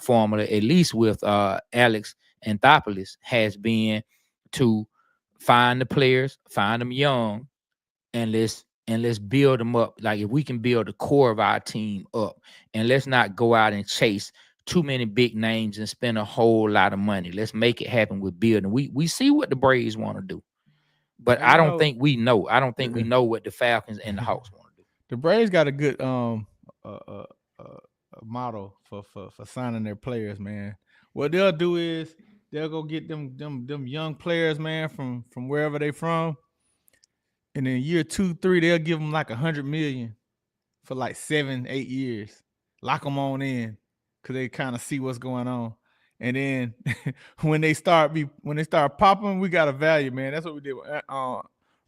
formula, at least with Alex Anthopoulos, has been to find the players, find them young, and let's build them up. Like if we can build the core of our team up, and let's not go out and chase too many big names and spend a whole lot of money. Let's make it happen with building. We see what the Braves want to do, but I don't think we know. I don't think we know what the Falcons and the Hawks want to do. The Braves got a good model for signing their players, man. What they'll do is they'll go get them young players, man, from wherever they from, and in year 2, 3, they'll give them like $100 million for like 7, 8 years. Lock them on in, cause they kind of see what's going on, and then when they start popping, we got a value, man. That's what we did with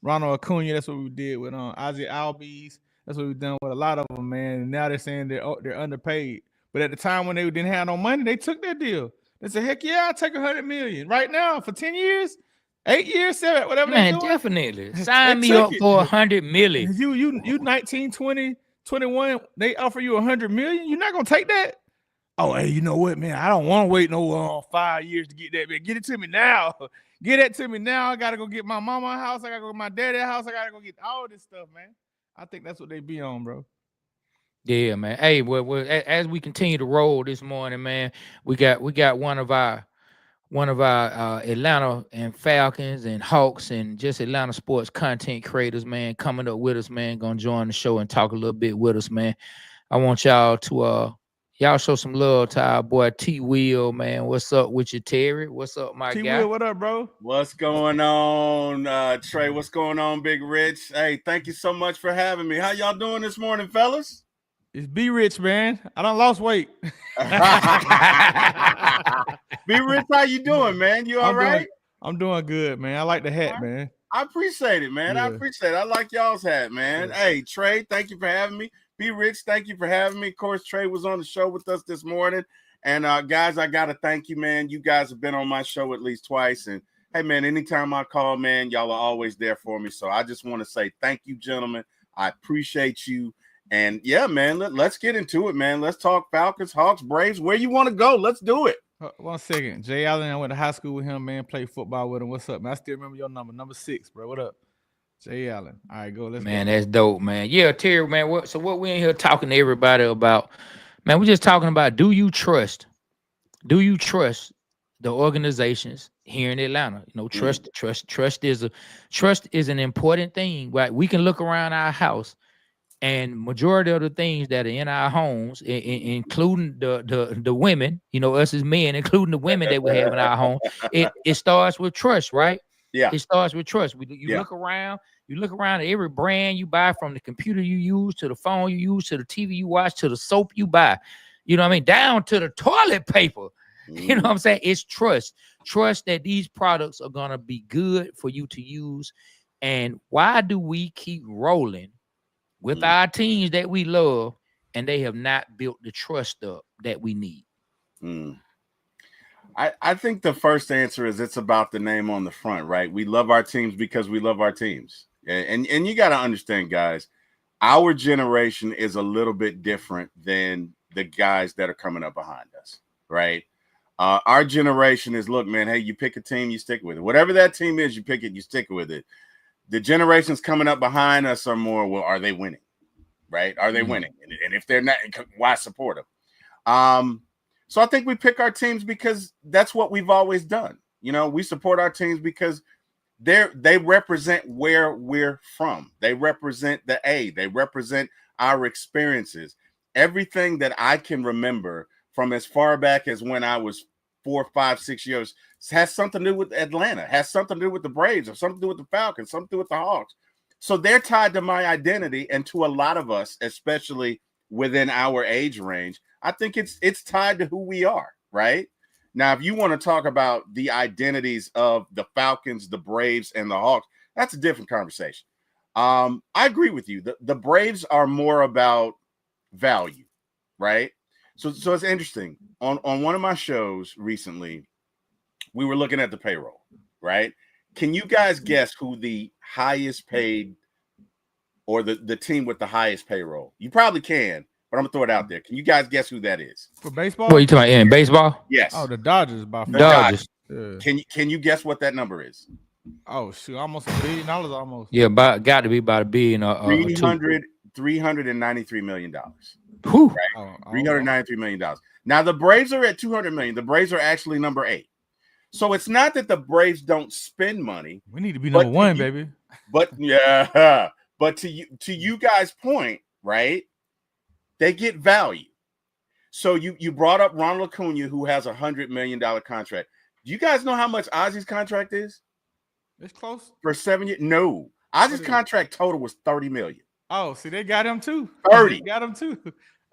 Ronald Acuna. That's what we did with Ozzie Albies. That's what we've done with a lot of them, man. And now they're saying they're underpaid. But at the time when they didn't have no money, they took that deal. They said, "Heck yeah, I'll take $100 million right now for 10 years, 8 years, 7, whatever." Man, definitely sign me up for $100 million. You 19, 20, 21. They offer you $100 million. You're not gonna take that. Oh, hey, you know what, man? I don't want to wait no 5 years to get that, man. Get it to me now. Get it to me now. I gotta go get my mama a house. I gotta go get my daddy a house. I gotta go get all this stuff, man. I think that's what they be on, bro. Yeah, man. Hey, well, as we continue to roll this morning, man, we got one of our Atlanta and Falcons and Hawks and just Atlanta sports content creators, man, coming up with us, man, gonna join the show and talk a little bit with us, man. I want y'all to y'all show some love to our boy T Will, man. What's up with you, Terry? What's up, my guy? T Will, what up, bro? What's going on, Trey? What's going on, Big Rich? Hey, thank you so much for having me. How y'all doing this morning, fellas? It's Be Rich, man. I done lost weight. Be Rich, how you doing, man? You all right? I'm doing good, man. I like the hat, man. I appreciate it, man. Yeah. I appreciate it. I like y'all's hat, man. Yeah. Hey, Trey, thank you for having me. Be Rich, thank you for having me. Of course, Trey was on the show with us this morning. And guys, I got to thank you, man. You guys have been on my show at least twice. And hey, man, anytime I call, man, y'all are always there for me. So I just want to say thank you, gentlemen. I appreciate you. And yeah, man, let's get into it, man. Let's talk Falcons, Hawks, Braves. Where you want to go? Let's do it. 1 second. Jay Allen, I went to high school with him, man. Played football with him. What's up, man? I still remember your number 6, bro. What up? Jay Allen. All right, go. Let's man, go. That's dope, man. Yeah, Terry, man. What we in here talking to everybody about, man, we're just talking about do you trust the organizations here in Atlanta? You know, trust is an important thing, right? We can look around our house and majority of the things that are in our homes, including the women, you know, us as men, including the women that we have in our home, it starts with trust, right? Yeah. It starts with trust. You look around at every brand you buy, from the computer you use to the phone you use to the TV you watch to the soap you buy, you know what I mean, down to the toilet paper. You know what I'm saying? It's trust. Trust that these products are going to be good for you to use. And why do we keep rolling with our teams that we love, and they have not built the trust up that we need? I think the first answer is it's about the name on the front, right? We love our teams because we love our teams. And you got to understand, guys, our generation is a little bit different than the guys that are coming up behind us, right? Our generation is, look, man, hey, you pick a team, you stick with it. Whatever that team is, you pick it, you stick with it. The generations coming up behind us are more, well, are they winning? Right? Are they winning? And if they're not, why support them? So I think we pick our teams because that's what we've always done. You know, we support our teams because they represent where we're from. They represent the A. They represent our experiences. Everything that I can remember from as far back as when I was 4, 5, 6 years has something to do with Atlanta, has something to do with the Braves, or something to do with the Falcons, something to do with the Hawks. So they're tied to my identity, and to a lot of us, especially within our age range, I think it's tied to who we are, right? Now, if you want to talk about the identities of the Falcons, the Braves, and the Hawks, that's a different conversation. I agree with you. The Braves are more about value, right? So it's interesting. On one of my shows recently, we were looking at the payroll, right? Can you guys guess who the highest paid, or the team with the highest payroll? You probably can, but I'm gonna throw it out there. Can you guys guess who that is? For baseball? What are you talking about in baseball? Yes. Oh, the Dodgers by The far. Dodgers. Yeah. Can you guess what that number is? Oh shoot, almost $1 billion almost. Yeah, got to be about $1 billion or two. $393 million. Whew. Right? $393 million. Now the Braves are at $200 million. The Braves are actually number 8. So it's not that the Braves don't spend money. We need to be number 1, baby. But yeah, but to you guys' point, right? They get value. So you brought up Ronald Acuna, who has $100 million contract. Do you guys know how much Ozzy's contract is? It's close. For 7 years? No. Ozzy's contract total was $30 million. Oh, see, they got him too. 30. They got him too.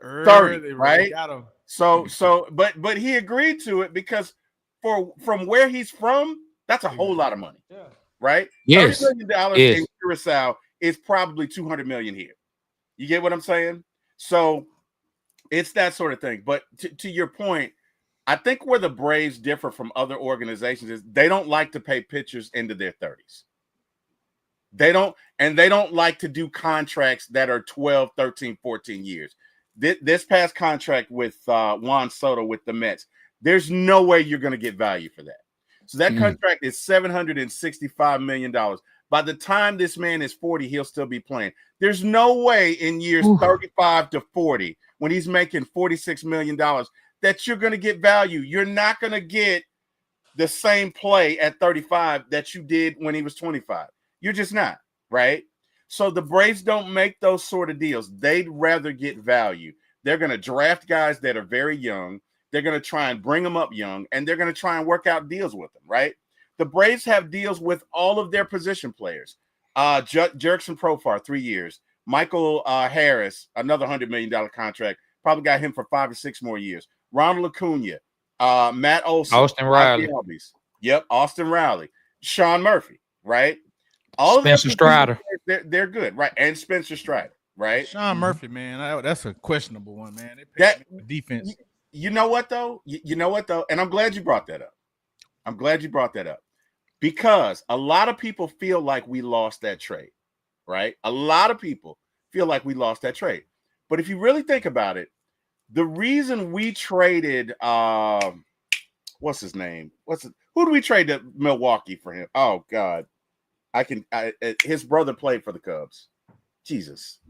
30, right? Got him. So, but he agreed to it because from where he's from, that's a whole lot of money. Yeah. Right? Yes. $30 million in Curacao is probably $200 million here. You get what I'm saying? So it's that sort of thing. But to your point, I think where the Braves differ from other organizations is they don't like to pay pitchers into their 30s. They don't like to do contracts that are 12, 13, 14 years. This past contract with Juan Soto with the Mets, there's no way you're going to get value for that. So that contract is $765 million. By the time this man is 40, he'll still be playing. There's no way in years 35 to 40, when he's making $46 million, that you're going to get value. You're not going to get the same play at 35 that you did when he was 25. You're just not, right? So the Braves don't make those sort of deals. They'd rather get value. They're going to draft guys that are very young. They're going to try and bring them up young, and they're going to try and work out deals with them, right? The Braves have deals with all of their position players. Jurickson Profar, 3 years. Michael Harris, another $100 million contract. Probably got him for 5 or 6 more years. Ronald Acuna, Matt Olson. Austin Riley. Yep, Austin Riley. Sean Murphy, right? All Spencer Strider. They're good, right? And Spencer Strider, right? Sean Murphy, man, that's a questionable one, man. They paid him for defense. You know what though? You know what though? And I'm glad you brought that up. Because a lot of people feel like we lost that trade, right? A lot of people feel like we lost that trade. But if you really think about it, the reason we traded what's his name? Who do we trade to Milwaukee for him? Oh God. His brother played for the Cubs. Jesus.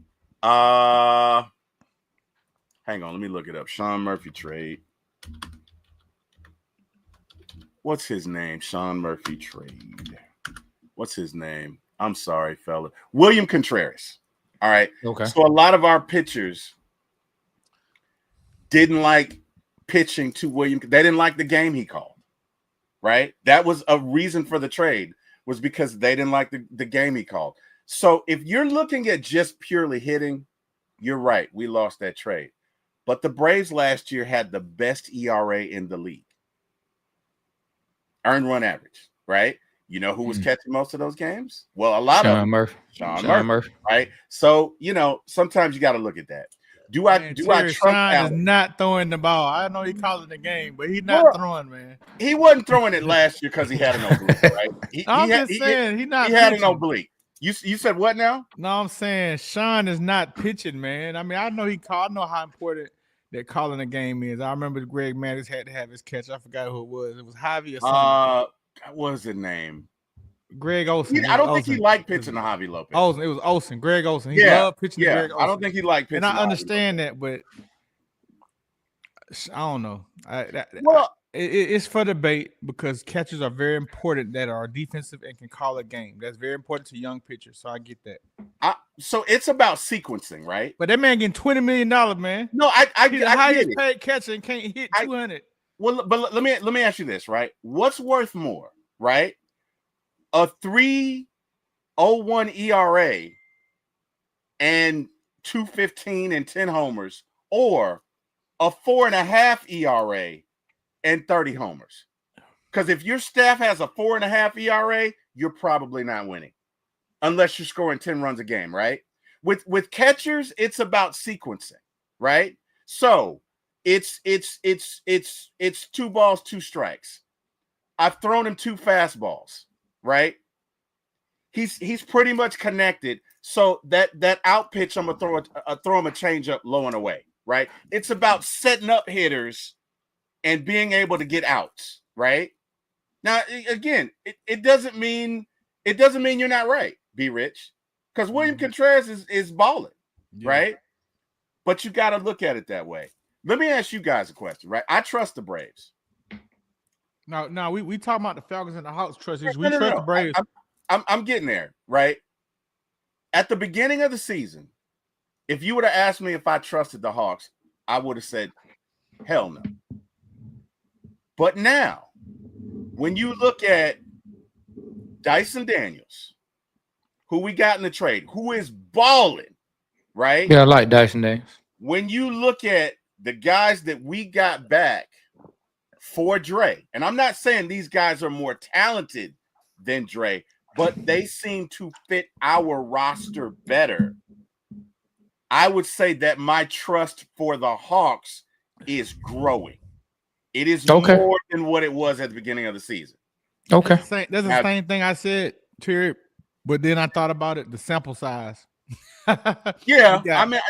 Hang on, let me look it up. Sean Murphy trade. What's his name? Sean Murphy trade. What's his name? I'm sorry, fella. William Contreras. All right. Okay. So a lot of our pitchers didn't like pitching to William. They didn't like the game he called. Right? That was a reason for the trade, was because they didn't like the game he called. So if you're looking at just purely hitting, you're right. We lost that trade. But the Braves last year had the best ERA in the league. Earned run average, right? You know who was catching most of those games? Well, a lot of them. Sean Murphy, right? So, sometimes you got to look at that. Do I trust Sean is not throwing the ball. I know he calling the game, but he's not throwing, man. He wasn't throwing it last year because he had an oblique, right? He had an oblique. You said what now? No, I'm saying Sean is not pitching, man. I mean, I know I know how important that calling a game is. I remember Greg Maddux had to have his catch. I forgot who it was. It was Javi or something. What was his name? Greg Olsen. I don't think he liked pitching to Javi Lopez. Olsen. It was Olsen. Greg Olsen. He loved pitching to Greg Olsen. I don't think he liked pitching. And I understand that, but I don't know. It's for debate because catchers are very important that are defensive and can call a game. That's very important to young pitchers. So I get that. So it's about sequencing, right? But that man getting $20 million, man. No, He's the highest paid catcher and can't hit 200. Well, but let me ask you this, right? What's worth more, right? A 3.01 ERA and 215 and 10 homers, or a 4.5 ERA and 30 homers? Because if your staff has a 4.5 ERA, you're probably not winning, unless you're scoring 10 runs a game, right? With catchers, it's about sequencing, right? So it's 2 balls, 2 strikes. I've thrown him 2 fastballs, right? He's pretty much connected. So that out pitch, I'm gonna throw him a changeup low and away, right? It's about setting up hitters and being able to get outs, right? Now, again, it doesn't mean you're not right, B Rich, because William Contreras is balling, right? But you got to look at it that way. Let me ask you guys a question, right? I trust the Braves. No, we talking about the Falcons and the Hawks trust issues. We trust the Braves. I'm getting there, right? At the beginning of the season, if you would have asked me if I trusted the Hawks, I would have said, hell no. But now, when you look at Dyson Daniels, who we got in the trade, who is balling, right? Yeah, I like Dyson Daniels. When you look at the guys that we got back for Dre, and I'm not saying these guys are more talented than Dre, but they seem to fit our roster better. I would say that my trust for the Hawks is growing. It is more than what it was at the beginning of the season. Okay. That's the same thing I said, Terry, but then I thought about it, the sample size. Yeah,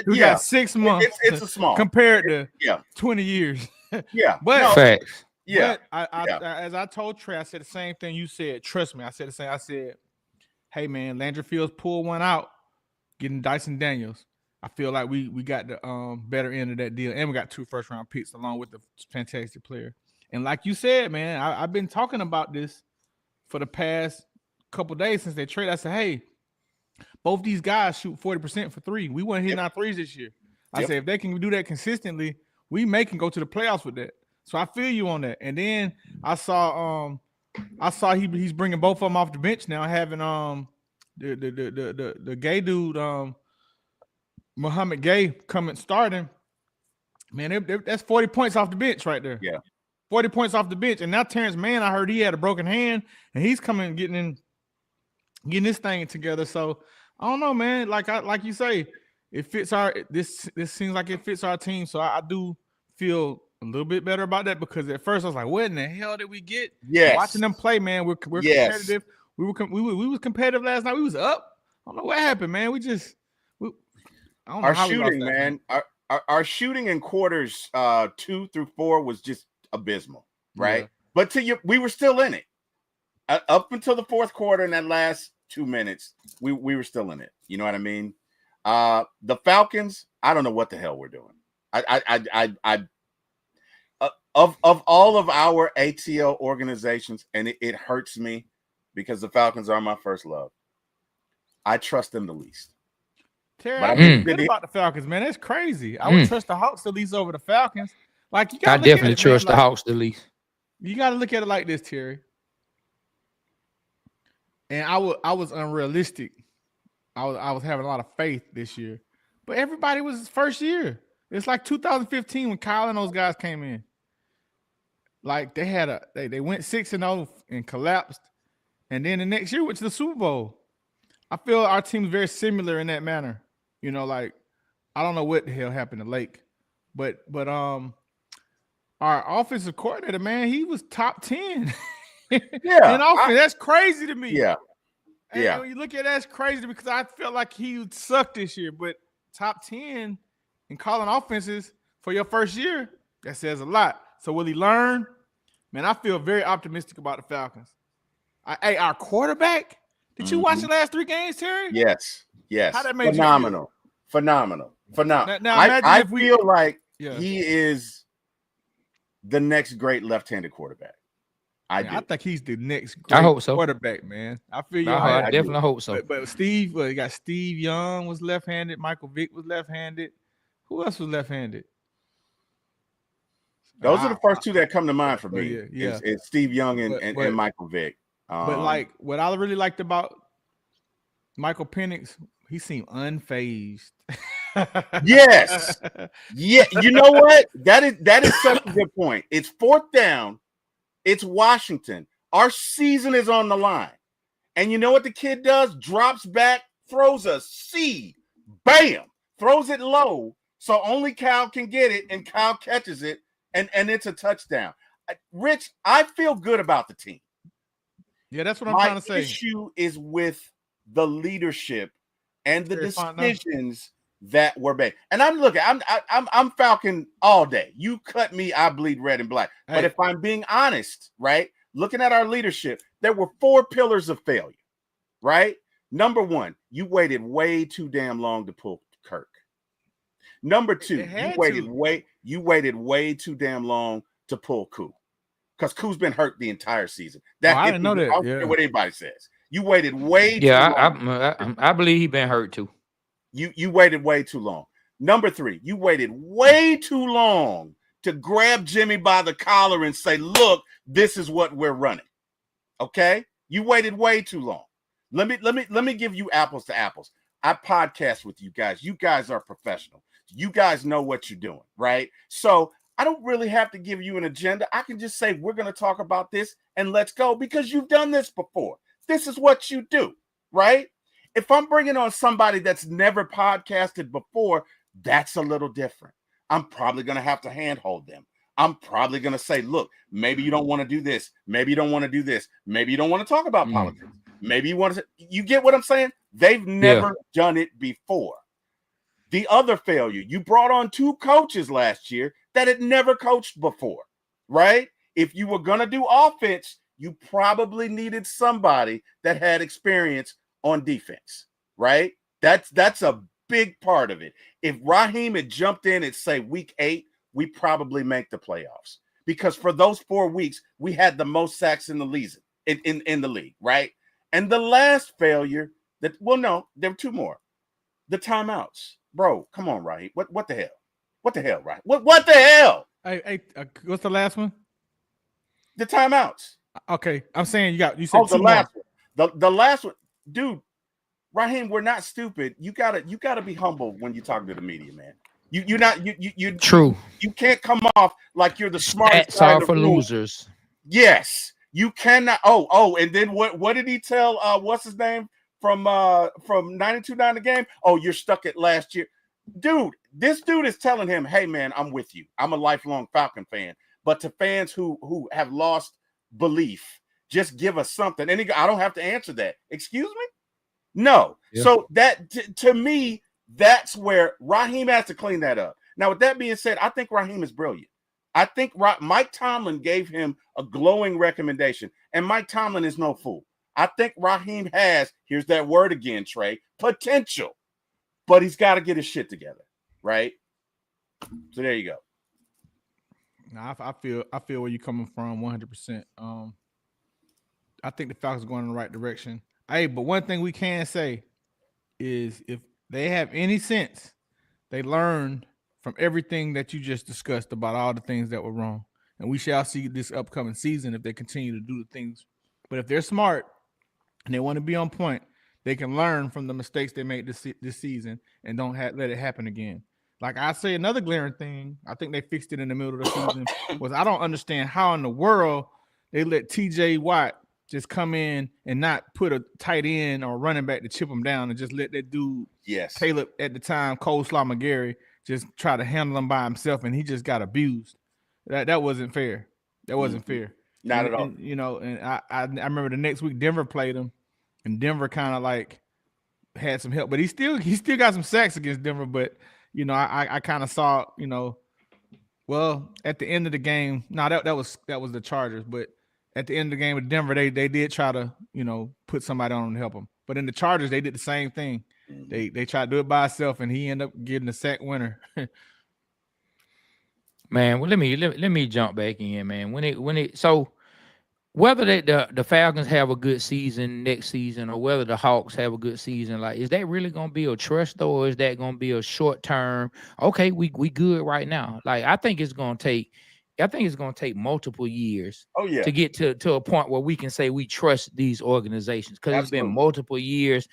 we got 6 months. It's a small compared to 20 years. But facts. But as I told Trey, I said the same thing you said. Trust me, I said the same. I said, hey man, Landry Fields pulled one out, getting Dyson Daniels. I feel like we got the better end of that deal, and we got 2 first-round picks along with the fantastic player. And like you said, man, I've been talking about this for the past couple days since they traded. I said, hey, both these guys shoot 40% for 3. We weren't hitting our threes this year. I said, if they can do that consistently, we can go to the playoffs with that. So I feel you on that. And then I saw he's bringing both of them off the bench now, having the gay dude Muhammad Gay coming starting. Man, that's 40 points off the bench right there. Yeah. 40 points off the bench. And now Terrence Mann, I heard he had a broken hand, and he's coming getting this thing together. So I don't know, man. Like you say, it fits this seems like it fits our team. So I do feel a little bit better about that, because at first I was like, what in the hell did we get? Yes. Watching them play, man, we're competitive. We was competitive last night. We was up. I don't know what happened, man. Our shooting, man. Our shooting in quarters 2 through 4 was just abysmal, right? Yeah. But we were still in it. Up until the fourth quarter, in that last 2 minutes, we were still in it. You know what I mean? The Falcons, I don't know what the hell we're doing. Of all of our ATL organizations, and it hurts me because the Falcons are my first love. I trust them the least. Terry, I forget about the Falcons, man. That's crazy. I would trust the Hawks the least over the Falcons. Like, you gotta definitely trust the Hawks the least. You got to look at it like this, Terry. And I was unrealistic. I was having a lot of faith this year, but everybody was his first year. It's like 2015 when Kyle and those guys came in. Like, they had they went 6-0 and collapsed, and then the next year went to the Super Bowl. I feel our team's very similar in that manner. You know, like, I don't know what the hell happened to Lake, but our offensive coordinator, man, he was top 10. Yeah, in offense. That's crazy to me. Yeah, and when you look at that's crazy because I felt like he sucked this year, but top 10 in calling offenses for your first year, that says a lot. So will he learn? Man, I feel very optimistic about the Falcons. Our quarterback. Did you watch the last 3 games, Terry? Yes. How that made phenomenal. Phenomenal. Now I feel like he is the next great left-handed quarterback. I think he's the next great quarterback, man. I feel you. I definitely hope so. But Steve, you got Steve Young was left-handed. Michael Vick was left-handed. Who else was left-handed? Those are the first 2 that come to mind for me. It's Steve Young and Michael Vick. But like, what I really liked about Michael Penix, he seemed unfazed. Yes. Yeah. You know what? That is such a good point. It's 4th down. It's Washington. Our season is on the line. And you know what the kid does? Drops back, throws a C. Bam. Throws it low so only Kyle can get it, and Kyle catches it, and it's a touchdown. Rich, I feel good about the team. Yeah, that's what I'm trying to say. My issue is with the leadership and the decisions that were bad. And I'm Falcon all day. You cut me, I bleed red and black. Hey. But if I'm being honest, right, looking at our leadership, there were 4 pillars of failure, right? Number 1, you waited way too damn long to pull Kirk. Number 2, you waited way too damn long to pull Koo, because Koo's been hurt the entire season. I didn't know that. I don't care what anybody says. You waited way too long. I believe he been hurt too. You waited way too long. Number 3, you waited way too long to grab Jimmy by the collar and say, look, this is what we're running. Okay? You waited way too long. Let me give you apples to apples. I podcast with you guys. You guys are professional. You guys know what you're doing, right? So I don't really have to give you an agenda. I can just say, we're going to talk about this and let's go, because you've done this before. This is what you do, right? If I'm bringing on somebody that's never podcasted before, that's a little different. I'm probably going to have to handhold them. I'm probably going to say, look, maybe you don't want to do this. Maybe you don't want to do this. Maybe you don't want to talk about politics. Maybe you want to, you get what I'm saying? They've never done it before. The other failure, you brought on 2 coaches last year that had never coached before, right? If you were going to do offense, you probably needed somebody that had experience on defense, right? That's a big part of it. If Raheem had jumped in at, say, week 8, we probably make the playoffs, because for those 4 weeks, we had the most sacks in the league, in the league, right? And the last failure there were 2 more. The timeouts. Bro, come on, Raheem. What the hell? What the hell, right? What the hell? Hey, what's the last one? The timeouts. Okay, I'm saying you said the last one. The last one, dude. Raheem, we're not stupid. You gotta be humble when you talk to the media, man. You True. You can't come off like you're the smartest. Stats are for losers. Yes, you cannot. Oh, and then what did he tell? What's his name from 92.9 The Game? Oh, you're stuck at last year, dude. This dude is telling him, hey man, I'm with you. I'm a lifelong Falcon fan, but to fans who have lost belief, just give us something. And I don't have to answer that. Excuse me. No. Yeah. So that to me, that's where Raheem has to clean that up. Now, with that being said, I think Raheem is brilliant. I think Mike Tomlin gave him a glowing recommendation, and Mike Tomlin is no fool. I think Raheem has, here's that word again, Trey, potential, but he's got to get his shit together, right? So there you go. Nah, I feel where you're coming from 100%. I think the Falcons are going in the right direction. Hey, but one thing we can say is if they have any sense, they learned from everything that you just discussed about all the things that were wrong. And we shall see this upcoming season if they continue to do the things. But if they're smart and they want to be on point, they can learn from the mistakes they made this season and don't let it happen again. Like I say, another glaring thing, I think they fixed it in the middle of the season, was I don't understand how in the world they let TJ Watt just come in and not put a tight end or running back to chip him down and just let that dude, Caleb at the time, Coleslaw McGarry, just try to handle him by himself, and he just got abused. That wasn't fair. That wasn't fair. Not at all. And, you know, and I remember the next week Denver played him, and Denver kind of like had some help, but he still got some sacks against Denver. But you know, I kind of saw, you know, well at the end of the game. No, that was the Chargers, but at the end of the game with Denver, they did try to, you know, put somebody on to help him. But in the Chargers, they did the same thing. They tried to do it by himself, and he ended up getting the sack winner. Man, well, let me jump back in, man. So whether the Falcons have a good season next season or whether the Hawks have a good season, like, is that really gonna be a trust, or is that gonna be a short term? Okay, we good right now. Like, I think it's gonna take multiple years to get to a point where we can say we trust these organizations, because it's been multiple years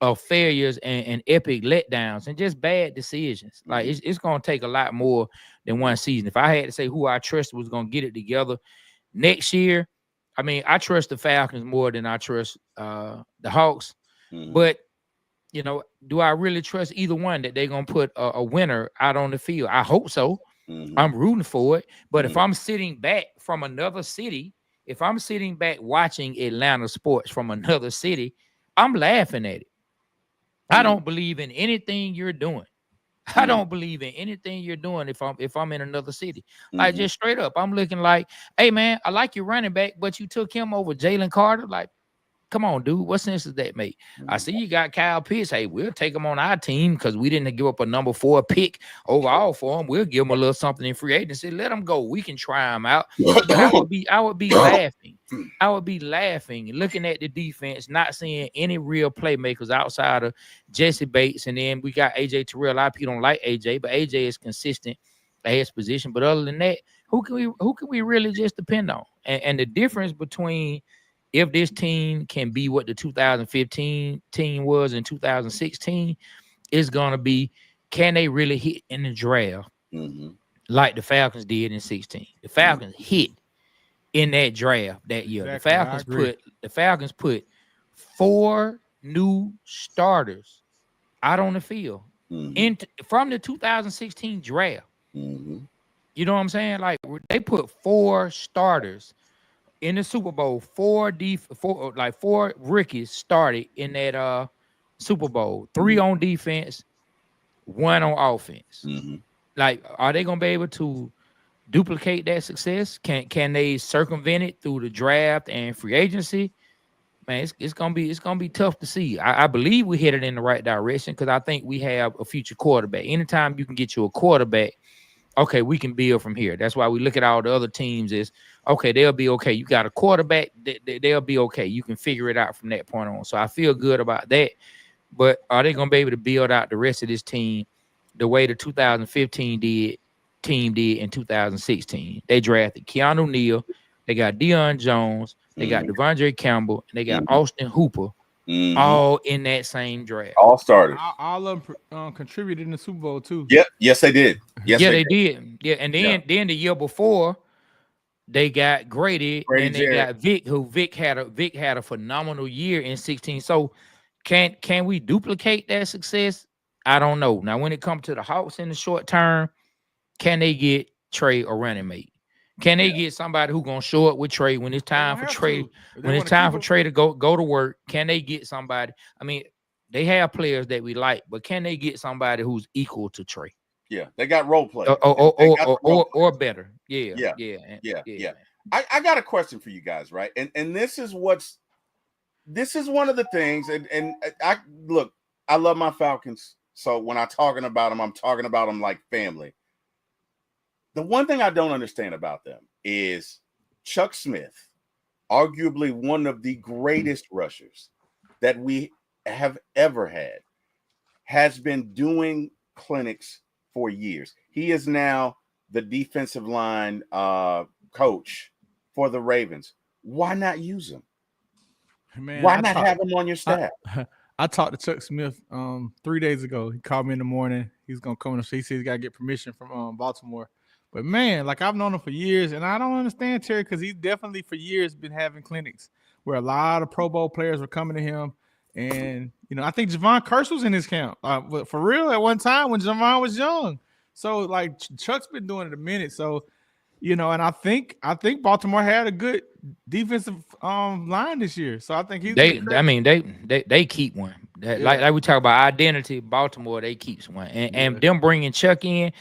of failures and epic letdowns and just bad decisions. Like, it's going to take a lot more than one season. If I had to say who I trust was going to get it together next year, I mean, I trust the Falcons more than I trust the Hawks. But, you know, do I really trust either one that they're going to put a winner out on the field? I hope so. I'm rooting for it. But if I'm sitting back from another city, if I'm sitting back watching Atlanta sports from another city, I'm laughing at it. I don't believe in anything you're doing. I don't believe in anything you're doing if I'm in another city. Like Mm-hmm. just straight up, I'm looking like, hey man, I like your running back, but you took him over Jalen Carter. Like, come on, dude. What sense does that make? I see you got Kyle Pitts. Hey, we'll take him on our team because we didn't give up a number 4 pick overall for him. We'll give him a little something in free agency. Let him go. We can try him out. But I would be laughing. I would be laughing looking at the defense, not seeing any real playmakers outside of Jesse Bates. And then we got AJ Terrell. A lot of people don't like AJ, but AJ is consistent at his position. But other than that, who can we really just depend on? And the difference between if this team can be what the 2015 team was in 2016, is going to be, can they really hit in the draft like the Falcons did in 16? The Falcons hit in that draft that year. Exactly, The Falcons put 4 new starters out on the field from the 2016 draft. You know what I'm saying? Like they put 4 starters in the Super Bowl. 4 rookies started in that Super Bowl. 3 on defense, 1 on offense. Like, are they gonna be able to duplicate that success? Can they circumvent it through the draft and free agency? Man, it's gonna be tough to see. I believe we headed in the right direction because I think we have a future quarterback. Anytime you can get you a quarterback, okay, we can build from here. That's why we look at all the other teams as, okay, they'll be okay. You got a quarterback, they'll be okay. You can figure it out from that point on. So I feel good about that. But are they going to be able to build out the rest of this team the way the 2015 team did in 2016? They drafted Keanu Neal. They got Deion Jones. They got Devondre Campbell. And they got Austin Hooper. All in that same draft. All starters. All of them contributed in the Super Bowl too. Yep. Yes, they did. Yes, they did. Yeah, and then the year before, they got Grady and they got Vic, who Vic had a phenomenal year in 16. So can we duplicate that success? I don't know. Now, when it comes to the Hawks in the short term, can they get Trey or running mate? Can they get somebody who gonna show up with Trey when it's time for Trey? When it's time for Trey to go to work, can they get somebody? I mean, they have players that we like, but can they get somebody who's equal to Trey? Yeah, they got role players or better. Yeah. I got a question for you guys, right? And this is one of the things. And I look, I love my Falcons. So when I'm talking about them like family. The one thing I don't understand about them is Chuck Smith, arguably one of the greatest rushers that we have ever had, has been doing clinics for years. He is now the defensive line coach for the Ravens. Why not use him? Man, why not have him on your staff? I talked to Chuck Smith 3 days ago. He called me in the morning. He's gonna come and he said he's got to get permission from Baltimore. But man, like I've known him for years, and I don't understand Terry because he's definitely for years been having clinics where a lot of Pro Bowl players were coming to him. And I think Javon Curse was in his camp. But for real, at one time when Javon was young. So like Chuck's been doing it a minute. So and I think Baltimore had a good defensive line this year. So I think they keep one. Like we talk about identity, Baltimore, they keeps one. And them bringing Chuck in.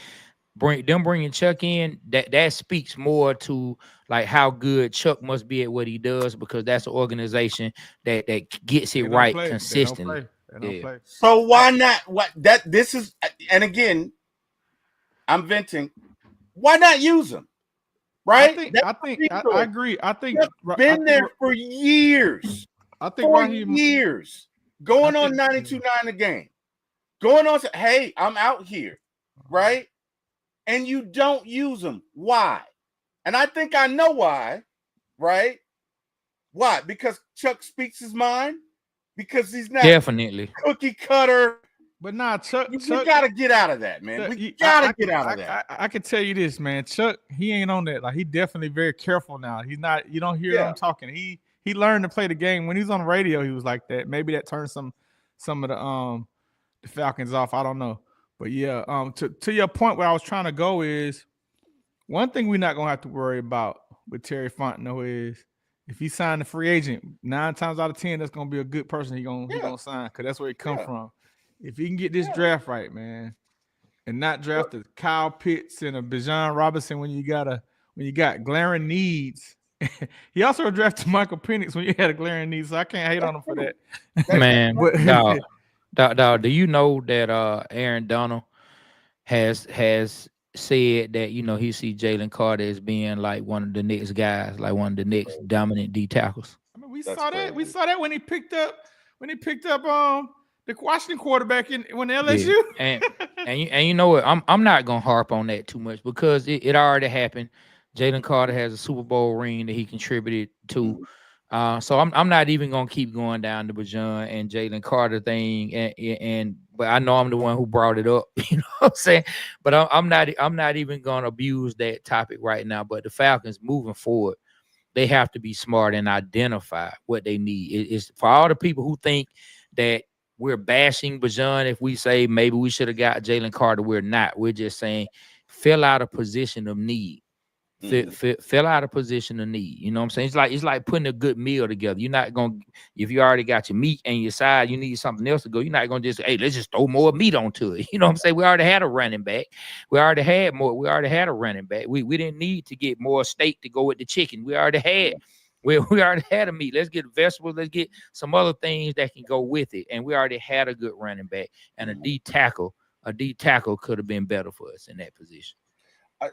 That speaks more to like how good Chuck must be at what he does, because that's an organization that gets it right consistently. They don't play. So why not? This is, and again, I'm venting. Why not use them? Right? I agree. I think been there for years. I think for years, going on 92.9 a game, going on. Hey, I'm out here, right? And you don't use them. Why? And I think I know why, right? Why? Because Chuck speaks his mind? Because he's not definitely cookie cutter. But Chuck, we got to get out of that, man. We got to get out of that. I can tell you this, man. Chuck, he ain't on that. Like, he definitely very careful now. He's not, you don't hear him talking. He learned to play the game. When he's on the radio, he was like that. Maybe that turned some of the Falcons off. I don't know. But yeah, to your point where I was trying to go is, one thing we're not gonna have to worry about with Terry Fontenot is if he signed a free agent, 9 times out of 10, that's gonna be a good person he gonna sign, because that's where he come from. If he can get this draft right, man, and not drafted Kyle Pitts and a Bijan Robinson when you got glaring needs. He also drafted Michael Penix when you had a glaring need, so I can't hate on him for that. Man, But dog, do you know that Aaron Donald has said that he see Jalen Carter as being like one of the next guys, like one of the next dominant D tackles. I mean, we saw that when he picked up the Washington quarterback when LSU. Yeah. And you know what? I'm not gonna harp on that too much because it already happened. Jalen Carter has a Super Bowl ring that he contributed to. So I'm not even gonna keep going down the Bijan and Jalen Carter thing, but I know I'm the one who brought it up, you know what I'm saying? But I'm not even gonna abuse that topic right now. But the Falcons moving forward, they have to be smart and identify what they need. It's for all the people who think that we're bashing Bijan if we say maybe we should have got Jalen Carter. We're not. We're just saying fill out a position of need. Fill out a position of need. You know what I'm saying? It's like putting a good meal together. You're not gonna, if you already got your meat and your side, you need something else to go. You're not gonna just, hey, let's just throw more meat onto it. You know what I'm saying? We already had a running back. We already had a running back. We didn't need to get more steak to go with the chicken. We already had a meat. Let's get vegetables. Let's get some other things that can go with it. And we already had a good running back and a D tackle. A D tackle could have been better for us in that position.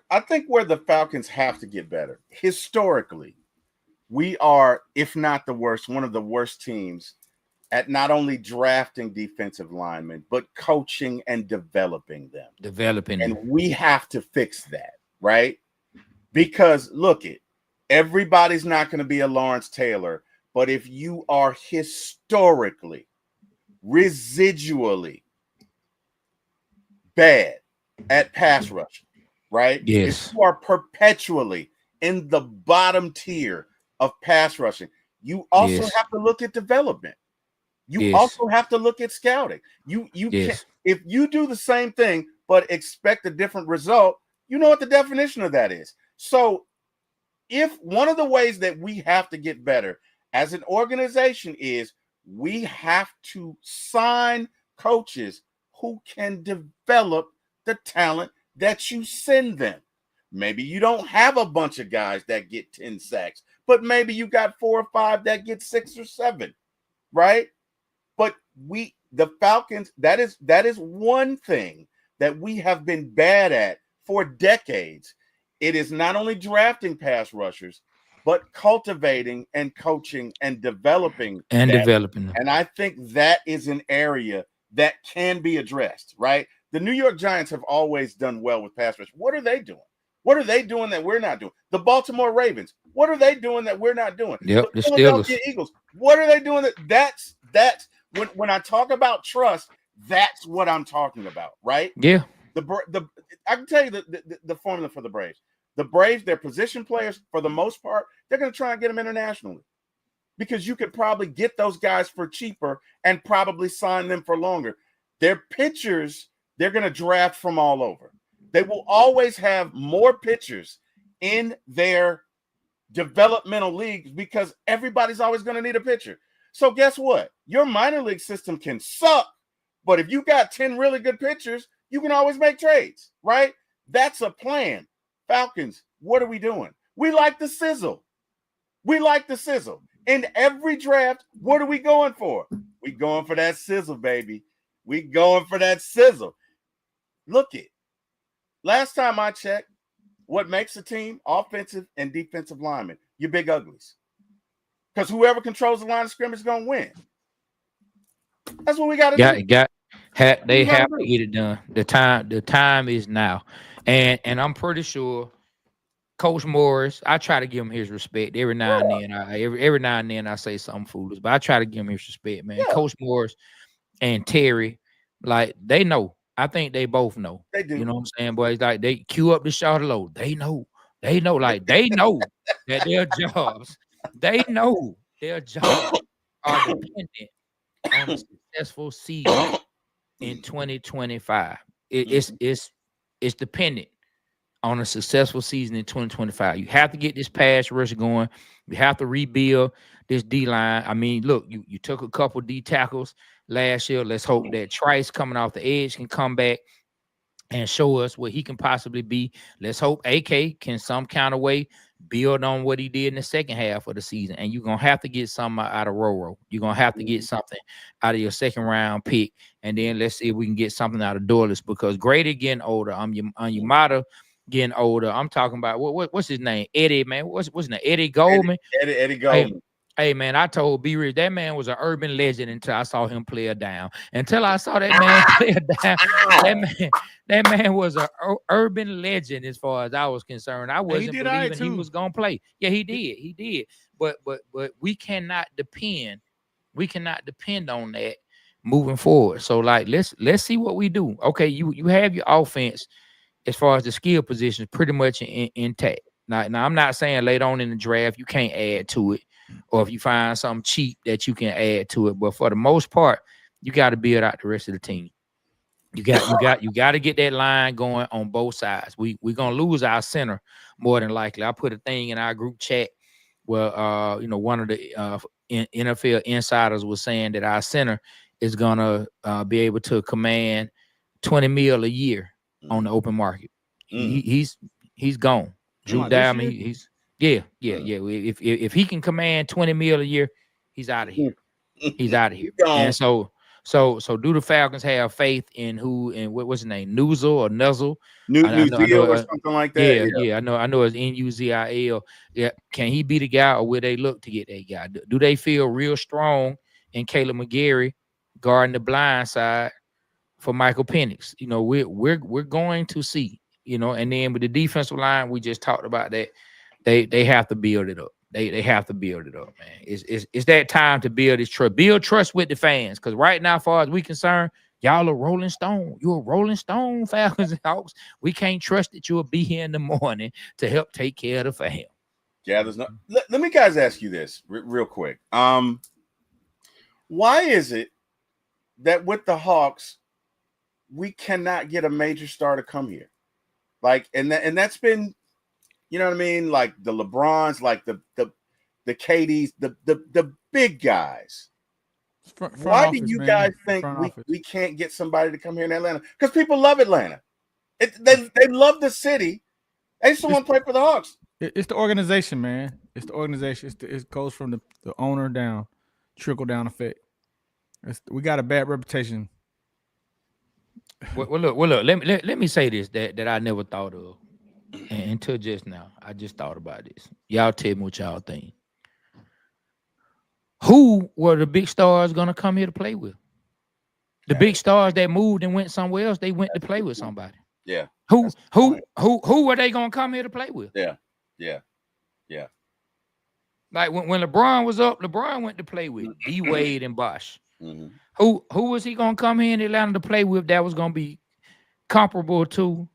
I think where the Falcons have to get better, historically, we are, if not the worst, one of the worst teams at not only drafting defensive linemen, but coaching and developing them. And we have to fix that, right? Because look everybody's not going to be a Lawrence Taylor, but if you are historically, residually bad at pass rushing, right? Yes. If you are perpetually in the bottom tier of pass rushing, you also have to look at development. You also have to look at scouting. You can't, if you do the same thing but expect a different result, you know what the definition of that is. So if one of the ways that we have to get better as an organization is we have to sign coaches who can develop the talent that you send them. Maybe you don't have a bunch of guys that get 10 sacks, but maybe you got 4 or 5 that get 6 or 7, right? But the Falcons, that is one thing that we have been bad at for decades. It is not only drafting pass rushers, but cultivating and coaching and developing them. And I think that is an area that can be addressed, right? The New York Giants have always done well with pass rush. What are they doing? What are they doing that we're not doing? The Baltimore Ravens, what are they doing that we're not doing? Yep, the Philadelphia Eagles, what are they doing that's when I talk about trust, that's what I'm talking about, right? Yeah. I can tell you the formula for the Braves. The Braves, their position players, for the most part, they're going to try and get them internationally because you could probably get those guys for cheaper and probably sign them for longer. Their pitchers, they're going to draft from all over. They will always have more pitchers in their developmental leagues because everybody's always going to need a pitcher. So guess what? Your minor league system can suck, but if you got 10 really good pitchers, you can always make trades, right? That's a plan. Falcons, what are we doing? We like the sizzle. In every draft, what are we going for? We going for that sizzle, baby. We going for that sizzle. Look it. Last time I checked, what makes a team? Offensive and defensive linemen. Your big uglies. Because whoever controls the line of scrimmage is going to win. That's what we got to do. They have to get it done. The time is now. And I'm pretty sure Coach Morris, I try to give him his respect every now and then. Every now and then I say something foolish, but I try to give him his respect, man. Yeah. Coach Morris and Terry, like, they know. I think they both know. They do. You know what I'm saying, boys? Like, they queue up the shot low. They know. Like, they know that their jobs, are dependent on a successful season in 2025. It's dependent on a successful season in 2025. You have to get this pass rush going. You have to rebuild this D-line. I mean, look, you took a couple D tackles last year. Let's hope that Trice coming off the edge can come back. and show us what he can possibly be. Let's hope AK can some kind of way build on what he did in the second half of the season. And you're gonna have to get something out of Roro. You're gonna have to get something out of your second round pick. And then let's see if we can get something out of Dorless, because Grady getting older. Yamada getting older. I'm talking about what's his name? Eddie, man. What's his name? Eddie Goldman. Eddie Goldman. Hey man, I told B Rich that man was an urban legend until I saw him play a down. Until I saw that man play a down, that man was an urban legend as far as I was concerned. I wasn't believing he was gonna play. Yeah, he did. But we cannot depend. We cannot depend on that moving forward. So like let's see what we do. Okay, you have your offense as far as the skill positions pretty much intact. Now I'm not saying later on in the draft you can't add to it, or if you find something cheap that you can add to it. But for the most part, you got to build out the rest of the team. You got to get that line going on both sides. We're gonna lose our center more than likely. I put a thing in our group chat where one of the NFL insiders was saying that our center is gonna be able to command $20 million a year on the open market. He's gone. Drew Diamond, he's yeah. If he can command $20 million a year, he's out of here. He's out of here. And so do the Falcons have faith in what's his name? Nuzzle or Nuzzle? Nuzil or something like that. Yeah. I know it's Nuzil. Yeah. Can he be the guy, or will they look to get that guy? Do they feel real strong in Caleb McGarry guarding the blind side for Michael Penix? We're going to see, and then with the defensive line, we just talked about that. They have to build it up. They have to build it up, man. It's that time to build this trust. Build trust with the fans. Because right now, as far as we concerned, y'all are Rolling Stone. You're a Rolling Stone, Falcons and Hawks. We can't trust that you'll be here in the morning to help take care of the fam. Yeah, there's no. Let me guys ask you this real quick. Why is it that with the Hawks, we cannot get a major star to come here? Like, and that's been, you know what I mean? Like the LeBrons, like the KDs, the big guys. Why do you guys think we can't get somebody to come here in Atlanta? Because people love Atlanta. They love the city. They just want to play for the Hawks. It's the organization, man. It's the organization. It goes from the owner down, trickle down effect. We got a bad reputation. Well, look. Let me say this that I never thought of. And until just now, I just thought about this. Y'all tell me what y'all think. Who were the big stars gonna come here to play with? The big stars that moved and went somewhere else, they went to play with somebody. Yeah. Who were they gonna come here to play with? Yeah. Like when LeBron was up, LeBron went to play with D Wade and Bosh. Mm-hmm. Who was he gonna come here in Atlanta to play with that was gonna be comparable to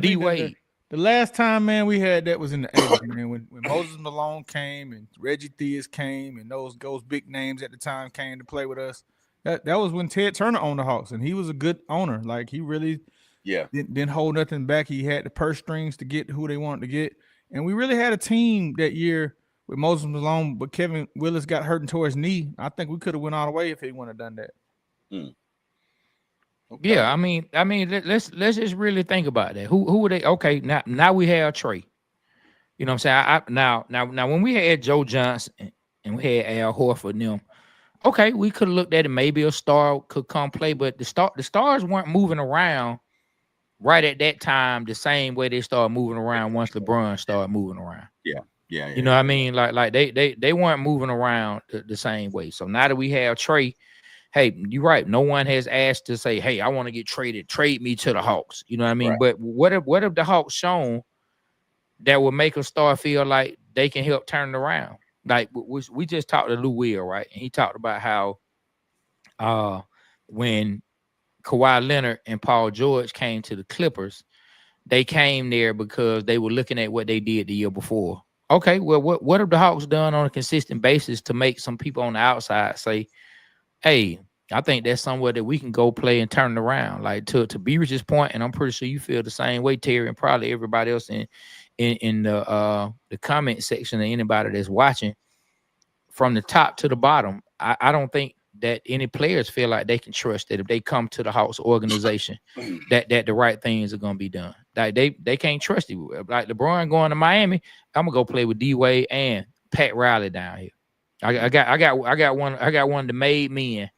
D Wade? The last time, man, we had that was in the 80s, man, when Moses Malone came and Reggie Theus came and those big names at the time came to play with us. That was when Ted Turner owned the Hawks, and he was a good owner. Like, he really didn't hold nothing back. He had the purse strings to get who they wanted to get. And we really had a team that year with Moses Malone, but Kevin Willis got hurt and tore his knee. I think we could have went all the way if he wouldn't have done that. Okay. Yeah, I mean, let's just really think about that. Who were they? Okay, now we have Trey. You know what I'm saying? Now when we had Joe Johnson and we had Al Horford and them, okay, we could have looked at it. Maybe a star could come play, but the stars weren't moving around right at that time the same way they started moving around once LeBron started moving around. Yeah. You know what I mean? Like they weren't moving around the same way. So now that we have Trey, hey, you're right. No one has asked to say, hey, I want to get traded. Trade me to the Hawks. You know what I mean? Right. But what if the Hawks shown that would make a star feel like they can help turn it around? Like we just talked to Lou Will, right? And he talked about how when Kawhi Leonard and Paul George came to the Clippers, they came there because they were looking at what they did the year before. Okay, well, what have the Hawks done on a consistent basis to make some people on the outside say, hey, I think that's somewhere that we can go play and turn it around. Like to B Rich's point, and I'm pretty sure you feel the same way, Terry, and probably everybody else in the comment section, and anybody that's watching, from the top to the bottom, I don't think that any players feel like they can trust that if they come to the Hawks organization, that the right things are gonna be done. Like they can't trust you. Like LeBron going to Miami, I'm gonna go play with D-Wade and Pat Riley down here. I got one of the made men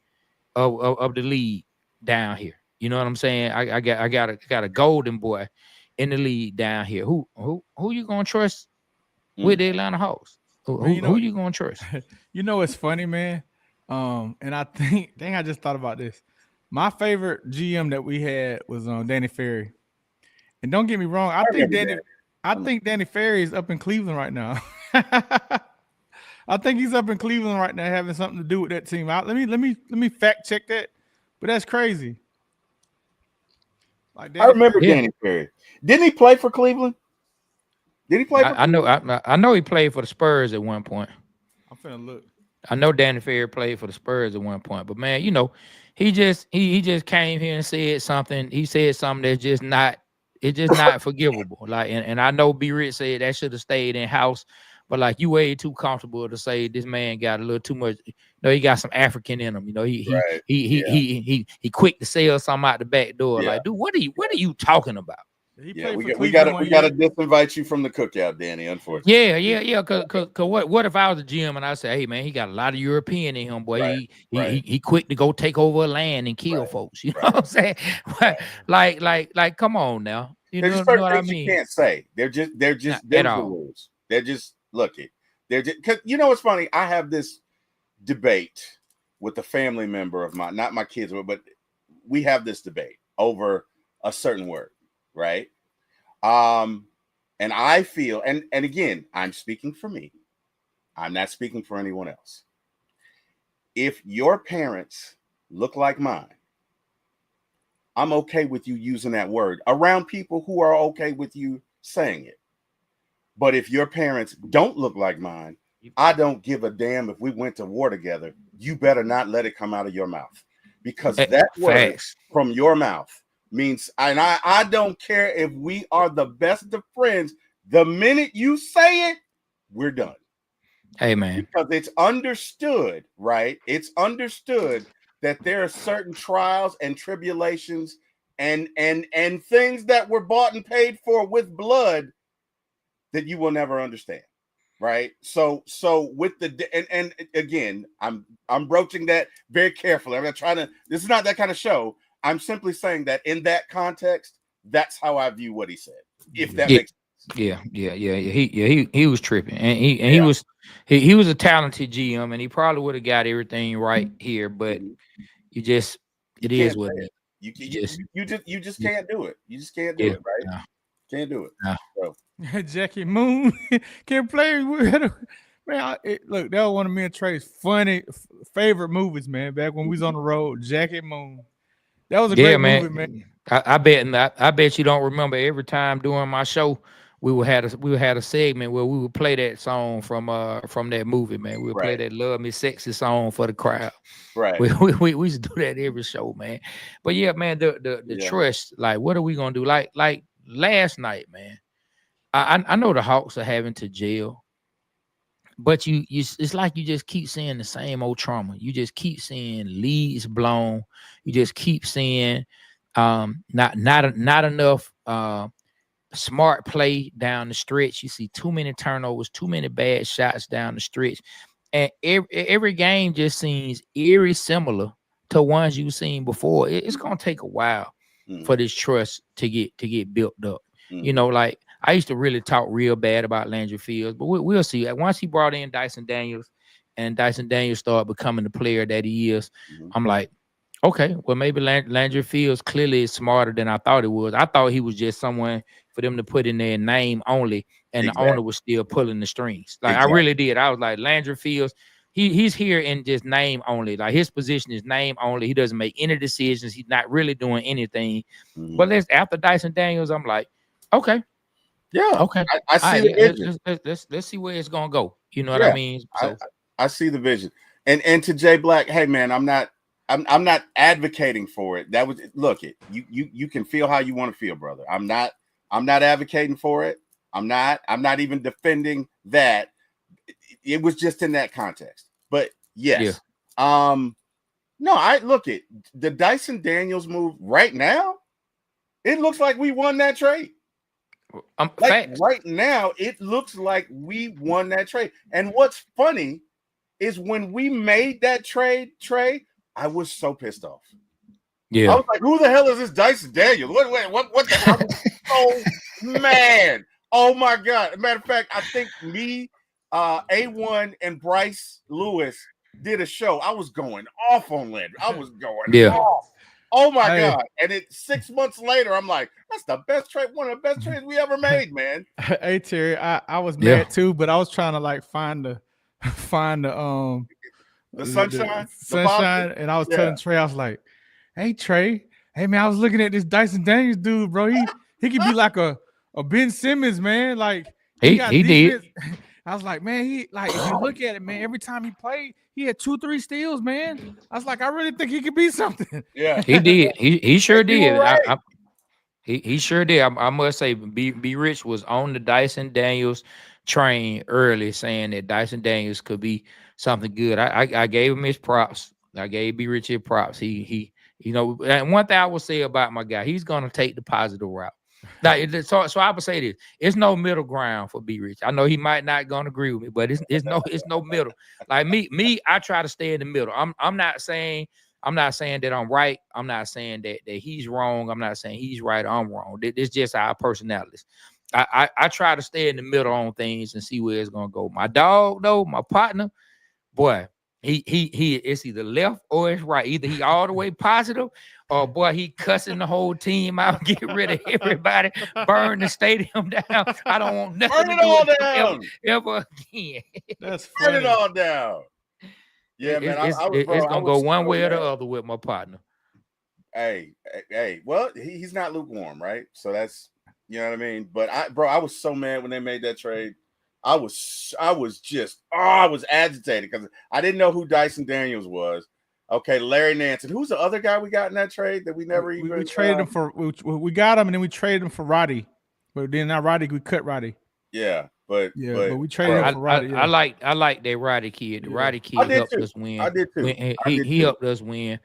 of the league down here. You know what I'm saying? I got a golden boy in the league down here. Who you gonna trust with the Atlanta Hawks? Who you gonna trust? You know it's funny, man. And I think, dang, I just thought about this. My favorite GM that we had was Danny Ferry. And don't get me wrong, I think Danny Ferry is up in Cleveland right now. I think he's up in Cleveland right now, having something to do with that team. Let me fact check that. But that's crazy. Like I remember Danny Ferry. Didn't he play for Cleveland? Did he play? I know he played for the Spurs at one point. I'm finna look. I know Danny Ferry played for the Spurs at one point, but man, you know, he just came here and said something. He said something that's just not forgivable. Like, and I know B. Rich said that should have stayed in house, but like you way too comfortable to say this man got a little too much. You know, he got some African in him. You know, he quick to sell something out the back door. Yeah. Like, dude, what are you talking about? We got to disinvite you from the cookout, Danny. Unfortunately. Yeah. Cause what if I was a GM and I say, hey man, he got a lot of European in him, boy. He quick to go take over a land and kill folks. You know what I'm saying? like, come on now. You know what I mean? You can't say they're just the rules. They're just because you know what's funny. I have this debate with a family member of mine, not my kids, but we have this debate over a certain word. Right. And I feel, and again, I'm speaking for me. I'm not speaking for anyone else. If your parents look like mine, I'm okay with you using that word around people who are okay with you saying it. But if your parents don't look like mine, I don't give a damn if we went to war together. You better not let it come out of your mouth, because that word from your mouth means, and I don't care if we are the best of friends. The minute you say it, we're done. Hey, man. Because it's understood, right? It's understood that there are certain trials and tribulations and things that were bought and paid for with blood that you will never understand, right? So with and again, I'm broaching that very carefully. I'm not trying to. This is not that kind of show. I'm simply saying that in that context, that's how I view what he said. If that makes sense. Yeah. He was tripping, and he was a talented GM, and he probably would have got everything right here, but it is what it is. You just can't do it. You just can't do it, right? No. Can't do it. No. So. Jackie Moon can't play. Man, look, that was one of me and Trey's funny favorite movies, man. Back when we was on the road, Jackie Moon. That was a great movie, man. I bet you don't remember every time during my show we would have a segment where we would play that song from that movie, man. We would play that "Love Me Sexy" song for the crowd. Right. We used to do that every show, man. But yeah, man, the trust, like, what are we gonna do? Like last night, man. I know the Hawks are having to jail, but you it's like you just keep seeing the same old trauma. You just keep seeing leads blown. You just keep seeing not enough smart play down the stretch. You see too many turnovers, too many bad shots down the stretch, and every game just seems eerie similar to ones you've seen before. It's gonna take a while for this trust to get built up. You know, like I used to really talk real bad about Landry Fields, but we'll see. Once he brought in Dyson Daniels, and Dyson Daniels started becoming the player that he is, I'm like, okay, well, maybe Landry Fields clearly is smarter than I thought he was. I thought he was just someone for them to put in their name only, and the owner was still pulling the strings. Like I really did. I was like, Landry Fields, he's here in just name only. Like his position is name only. He doesn't make any decisions. He's not really doing anything. But after Dyson Daniels, I'm like, okay. Yeah. Okay. I see the vision. Let's see where it's gonna go. You know what I mean? So I see the vision. And to Jay Black, hey man, I'm not advocating for it. That was you can feel how you want to feel, brother. I'm not advocating for it. I'm not even defending that. It was just in that context. But yes. No, I look at the Dyson Daniels move right now. It looks like we won that trade. Like Facts. right now, it looks like we won that trade. And what's funny is when we made that trade, Trey, I was so pissed off. Yeah. I was like, who the hell is this Dyson Daniels? What the hell? I was so mad. Oh my God. Matter of fact, I think me, A1 and Bryce Lewis did a show. I was going off on Landry. I was going off. Oh my God. And 6 months later, I'm like, that's the best trade, one of the best trades we ever made, man. Hey Terry, I was mad too, but I was trying to like find the sunshine. And I was telling Trey, I was like, hey Trey, hey man, I was looking at this Dyson Daniels dude, bro. He could be like a Ben Simmons, man. Like he did. I was like, man, if you look at it, man, every time he played, he had 2-3 steals, man. I was like, I really think he could be something. Yeah, he did. He sure did. Right. He sure did. I must say, B Rich was on the Dyson Daniels train early, saying that Dyson Daniels could be something good. I gave him his props. I gave B Rich his props. He and one thing I will say about my guy, he's gonna take the positive route. Now, so I would say this: it's no middle ground for B Rich. I know he might not gonna agree with me, but it's no middle. Like me, I try to stay in the middle. I'm not saying that I'm right. I'm not saying that he's wrong. I'm not saying he's right. I'm wrong. It's just our personalities. I try to stay in the middle on things and see where it's gonna go. My dog, though, my partner, boy, he it's either left or it's right. Either he all the way positive, or boy, he cussing the whole team out, get rid of everybody, burn the stadium down. I don't want nothing burn to do it all with down ever again. That's burn it all down. Yeah, man. It's gonna go one way or the other with my partner. Hey. Well, he's not lukewarm, right? So that's, you know what I mean. But I was so mad when they made that trade. I was agitated because I didn't know who Dyson Daniels was. Okay, Larry Nance. Who's the other guy we got in that trade that we never even we traded him for? We got him and then we traded him for Roddy, but then not Roddy. We cut Roddy. Yeah, but we traded him for Roddy. I like that Roddy kid. The Roddy kid helped us win. I did too. He helped us win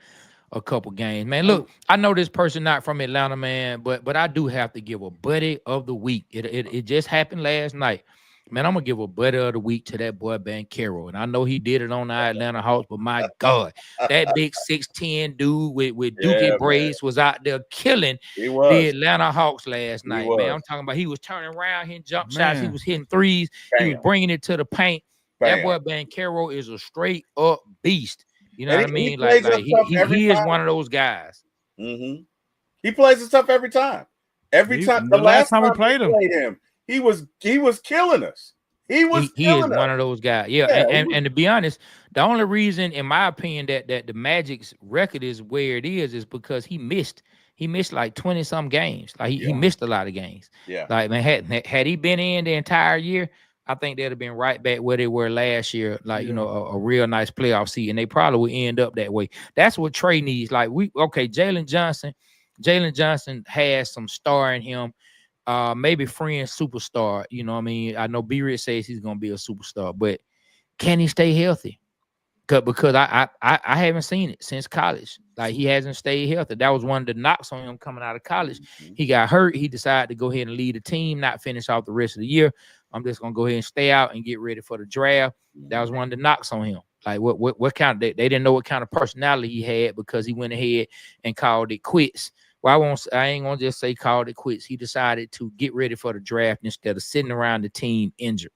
a couple games, man. Look, I know this person not from Atlanta, man, but I do have to give a buddy of the week. It just happened last night. Man, I'm gonna give a buddy of the week to that boy Banchero. And I know he did it on our Atlanta Hawks, but my God, that big 6'10 dude with Dookie braids was out there killing the Atlanta Hawks last night. Man, I'm talking about he was turning around, hitting jump shots, he was hitting threes, he was bringing it to the paint. That boy Banchero is a straight up beast. You know what I mean? He is one of those guys. Mm-hmm. He plays his stuff every time. Every time. The last time we played him. He was killing us. He is one of those guys. Yeah. And to be honest, the only reason, in my opinion, that the Magic's record is where it is because he missed like 20-some games. Like he missed a lot of games. Yeah. Like, man, had he been in the entire year, I think they'd have been right back where they were last year. Like, you know, a real nice playoff seat, and they probably would end up that way. That's what Trey needs. Like Jalen Johnson has some star in him. Maybe friend superstar, you know what I mean? I know B-Rich says he's gonna be a superstar, but can he stay healthy? Because I haven't seen it since college. Like, he hasn't stayed healthy. That was one of the knocks on him coming out of college. He got hurt. He decided to go ahead and lead the team, not finish out the rest of the year. I'm just gonna go ahead and stay out and get ready for the draft. That was one of the knocks on him. Like, what kind of, they didn't know what kind of personality he had because he went ahead and called it quits. Well, I ain't gonna just say called it quits. He decided to get ready for the draft instead of sitting around the team injured.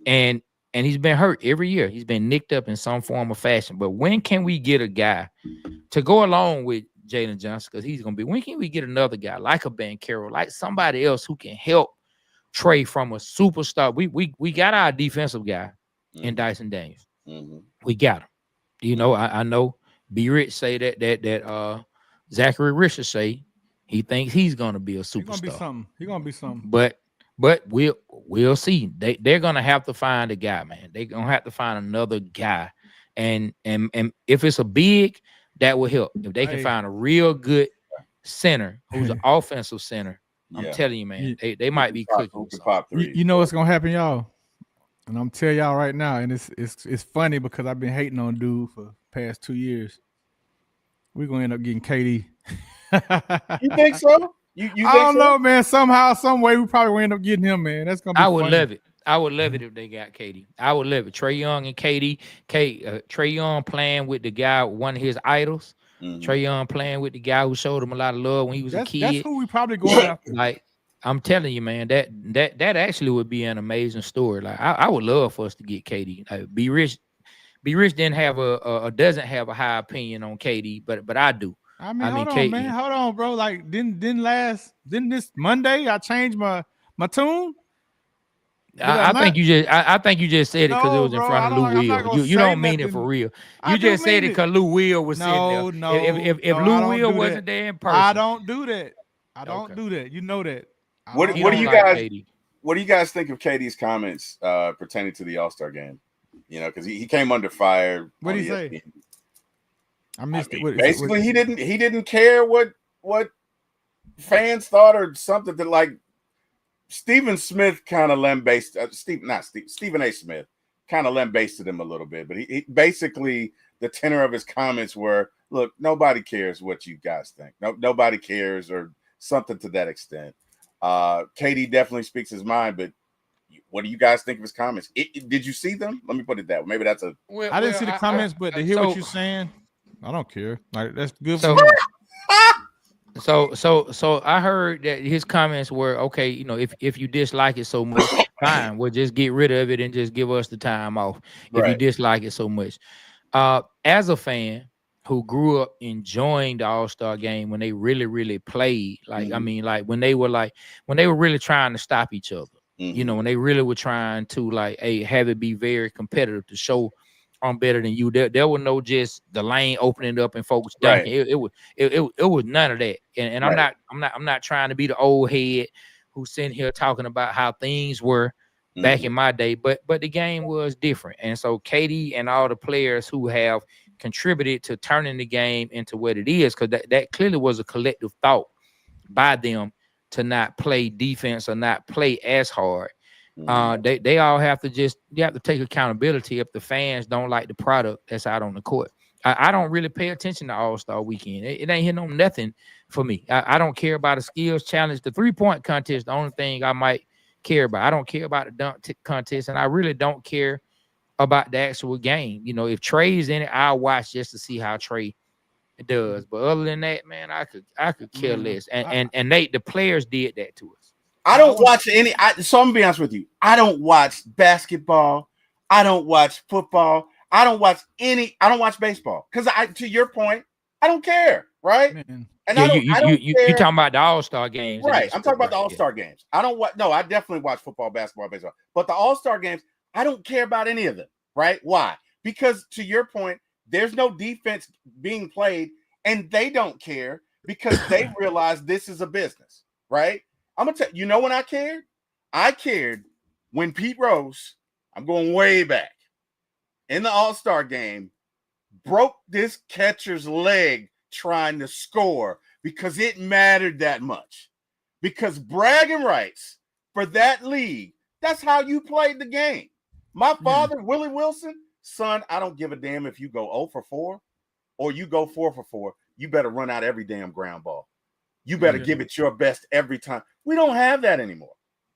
And he's been hurt every year. He's been nicked up in some form or fashion. But when can we get a guy to go along with Jalen Johnson? Because he's gonna be. When can we get another guy like a Banchero, like somebody else who can help Trey from a superstar? We got our defensive guy in Dyson Daniels. We got him. You know, I know B Rich say that Zachary Richards say he thinks he's gonna be a superstar. He's gonna be something. But we'll see. They're gonna have to find a guy, man. They're gonna have to find another guy. And if it's a big, that will help. If they can find a real good center who's an offensive center, I'm telling you, man, they might be cooking. You know what's gonna happen, y'all? And I'm telling y'all right now, and it's funny because I've been hating on dude for the past 2 years. we're gonna end up getting KD. You think so? You think I don't so? know, man. Somehow, some way, we probably will end up getting him, man. That's gonna be. I would funny. love it. I would love it if they got KD. I would love it. Trey Young and KD. Trey Young playing with the guy, one of his idols. Trey Young playing with the guy who showed him a lot of love when he was a kid. That's who we probably going after. Like, I'm telling you, man, that actually would be an amazing story. Like, I would love for us to get KD. Like, Be Rich didn't have doesn't have a high opinion on KD, but I do. I mean, hold on, man. Hold on, bro. Like, didn't this Monday I changed my tune? I think you just said it because it was in front of Lou Will. You don't mean it for real. You just said it because Lou Will was sitting there. No, if Lou Will wasn't there in person, I don't do that. I don't do that. You know that. What do you guys? What do you guys think of KD's comments pertaining to the All-Star game? You know, because he came under fire. What did he say? I missed it. Basically, he didn't care what fans thought or something. That like Stephen Smith kind of lambasted Stephen A. Smith kind of lambasted him a little bit, but he basically the tenor of his comments were, "Look, nobody cares what you guys think. Nobody cares," or something to that extent. KD definitely speaks his mind, but what do you guys think of his comments? Did you see them? Let me put it that way. Maybe that's a. I didn't see the comments, but to hear what you're saying, I don't care. Like that's good for me. So I heard that his comments were okay. You know, if you dislike it so much, fine. We'll just get rid of it and just give us the time off. If you dislike it so much, as a fan who grew up enjoying the All-Star game when they really played, like I mean, like when they were really trying to stop each other. You know, when they really were trying to like, hey, have it be very competitive to show I'm better than you. There was no just the lane opening up and folks dunking. It was none of that. And I'm not trying to be the old head who's sitting here talking about how things were back in my day, but the game was different. And so KD and all the players who have contributed to turning the game into what it is, because that clearly was a collective thought by them to not play defense or not play as hard. They all have to take accountability if the fans don't like the product that's out on the court. I don't really pay attention to All-Star weekend. It ain't hitting on nothing for me. I don't care about a skills challenge. The 3-point contest, the only thing I might care about. I don't care about the dunk contest, and I really don't care about the actual game. You know, if Trey's in it, I'll watch just to see how Trey does. But other than that, man, I could care less. And the players did that to us. I don't watch any. So I'm gonna be honest with you. I don't watch basketball. I don't watch football. I don't watch baseball because to your point, I don't care, right? Man. And you talking about the All-Star games, right? I'm talking about the All-Star games. I don't watch. No, I definitely watch football, basketball, baseball, but the All-Star games, I don't care about any of them, right? Why? Because to your point, there's no defense being played, and they don't care because they realize this is a business, right? I'm gonna tell you know when I cared? I cared when Pete Rose, I'm going way back, in the All-Star game, broke this catcher's leg trying to score because it mattered that much. Because bragging rights for that league, that's how you played the game. My father, Willie Wilson, son, I don't give a damn if you go 0 for 4 or you go 4 for 4. You better run out every damn ground ball. You better give it your best every time. We don't have that anymore.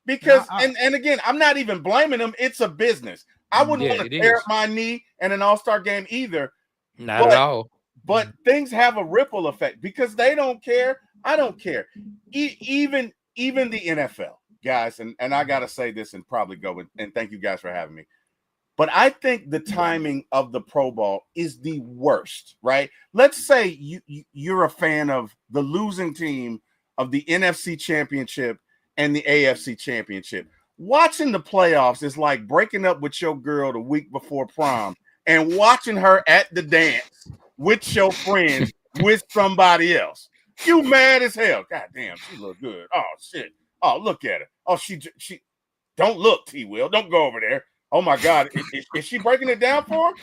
Because, and again, I'm not even blaming them. It's a business. I wouldn't want to tear up my knee in an All-Star game either. Not at all. But things have a ripple effect because they don't care. I don't care. Even the NFL, guys, and I got to say this and probably go, and thank you guys for having me. But I think the timing of the Pro Bowl is the worst, right? Let's say you're a fan of the losing team of the NFC Championship and the AFC Championship. Watching the playoffs is like breaking up with your girl the week before prom and watching her at the dance with your friends with somebody else. You mad as hell. God damn, she look good. Oh, shit. Oh, look at her. Oh, she don't look, T-Will. Don't go over there. Oh my God, is she breaking it down for her?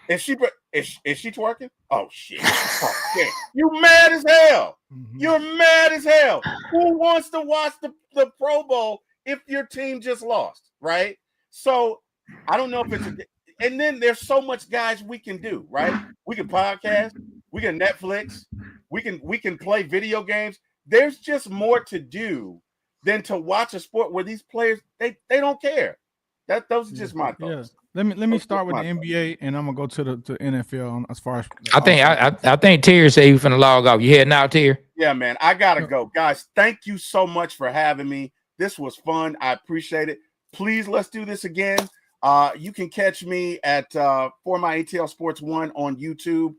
Is she twerking? Oh shit! Oh, shit. You mad as hell? You're mad as hell. Who wants to watch the Pro Bowl if your team just lost, right? So I don't know if it's. And then there's so much, guys, we can do, right? We can podcast, we can Netflix, We can play video games. There's just more to do than to watch a sport where these players they don't care. Those are just my thoughts. Let me start with the NBA, and I'm gonna go to the NFL as far as I think Terry said he's finna log off. You heading now, Terry? Yeah, man. I gotta go, guys. Thank you so much for having me. This was fun. I appreciate it. Please, let's do this again. You can catch me at For My ATL Sports 1 on YouTube.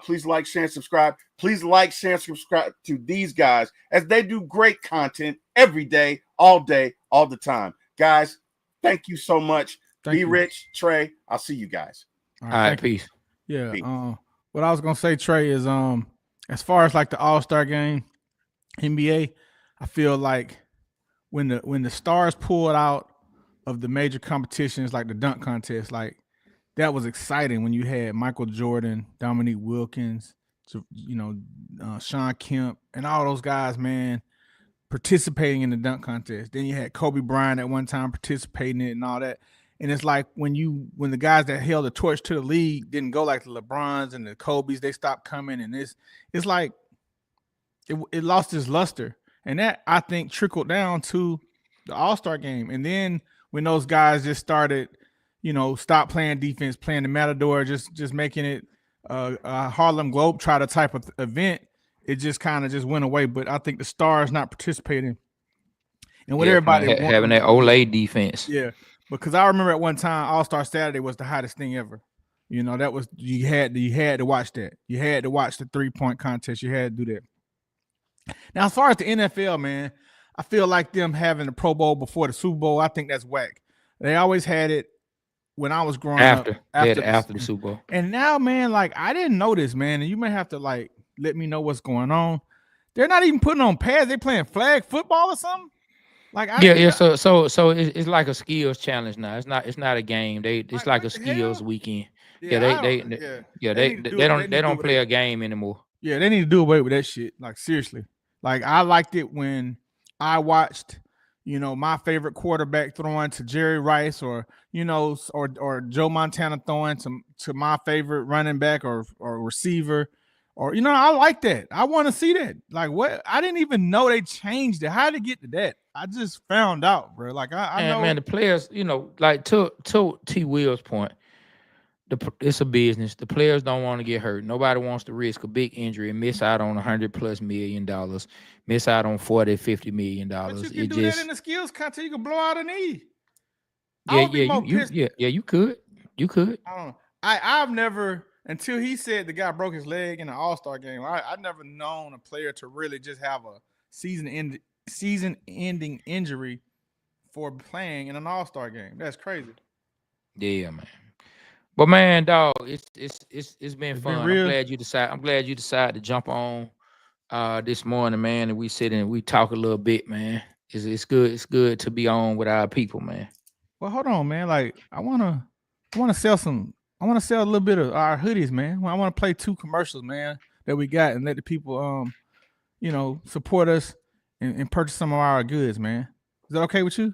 Please like, share, and subscribe. Please like, share, and subscribe to these guys as they do great content every day, all the time. Guys, thank you so much. Be Rich, Trey. I'll see you guys. All right, peace. Yeah. Peace. What I was gonna say, Trey, is as far as like the All-Star game, NBA, I feel like when the stars pulled out of the major competitions like the dunk contest, like that was exciting when you had Michael Jordan, Dominique Wilkins, Sean Kemp, and all those guys, man, participating in the dunk contest. Then you had Kobe Bryant at one time participating in it and all that. And it's like when the guys that held the torch to the league didn't go like the LeBrons and the Kobes, they stopped coming, and it's like it lost its luster. And that, I think, trickled down to the All-Star game. And then when those guys just started, stop playing defense, playing the Matador, just making it a Harlem Globetrotter type of event, it just kind of just went away. But I think the stars not participating and what everybody having that Olay defense. Yeah, because I remember at one time All-Star Saturday was the hottest thing ever. That was you had to watch that. You had to watch the 3-point contest. You had to do that. Now, as far as the NFL, man, I feel like them having the Pro Bowl before the Super Bowl, I think that's whack. They always had it when I was growing up. After the Super Bowl. And now, man, like I didn't know this, man, and you may have to like let me know what's going on. They're not even putting on pads. They playing flag football or something. Like So it's like a skills challenge now. It's not a game. It's like a skills weekend. They don't play a game anymore. Yeah, they need to do away with that shit. Like seriously. Like I liked it when I watched, my favorite quarterback throwing to Jerry Rice or Joe Montana throwing to my favorite running back or receiver. Or, I like that. I want to see that. Like what? I didn't even know they changed it. How did it get to that? I just found out, bro. Like I know, man, the players, like to T. Will's point, it's a business. The players don't want to get hurt. Nobody wants to risk a big injury and miss out on $100+ million, miss out on $40-50 million. But you can do that in the skills contest. You can blow out a knee. You could. You could. I don't know. I've never, until he said the guy broke his leg in an All-Star game, I've never known a player to really just have a season-ending injury for playing in an All-Star game. That's crazy. Yeah, man. But man, dog, it's been fun. I'm glad you decided to jump on this morning, man, and we sit and we talk a little bit, man. It's good. It's good to be on with our people, man. Well, hold on, man. Like I wanna sell a little bit of our hoodies, man. I want to play 2 commercials, man, that we got and let the people support us and purchase some of our goods, man. Is that okay with you?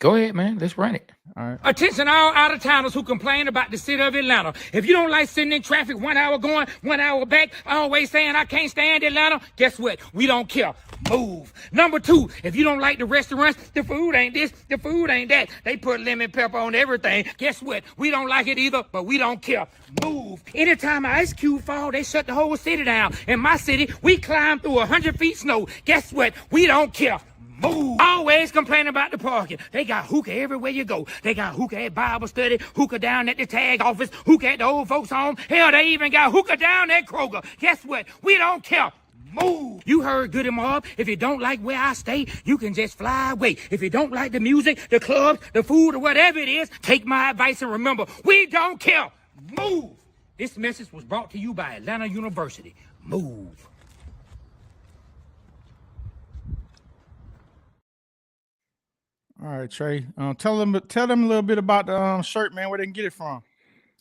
Go ahead, man. Let's run it. All right. Attention all out-of-towners who complain about the city of Atlanta. If you don't like sitting in traffic 1 hour going, 1 hour back, always saying I can't stand Atlanta, guess what? We don't care. Move. Number 2, if you don't like the restaurants, the food ain't this, the food ain't that. They put lemon pepper on everything. Guess what? We don't like it either, but we don't care. Move. Anytime an ice cube fall, they shut the whole city down. In my city, we climb through 100 feet snow. Guess what? We don't care. Move. Always complaining about the parking. They got hookah everywhere you go. They got hookah at Bible study, hookah down at the tag office, hookah at the old folks' home. Hell, they even got hookah down at Kroger. Guess what? We don't care. Move. You heard Goody Mob. If you don't like where I stay, you can just fly away. If you don't like the music, the clubs, the food, or whatever it is, take my advice and remember, we don't care. Move. This message was brought to you by Atlanta University. Move. All right, Trey. Tell them a little bit about the shirt, man, where they can get it from.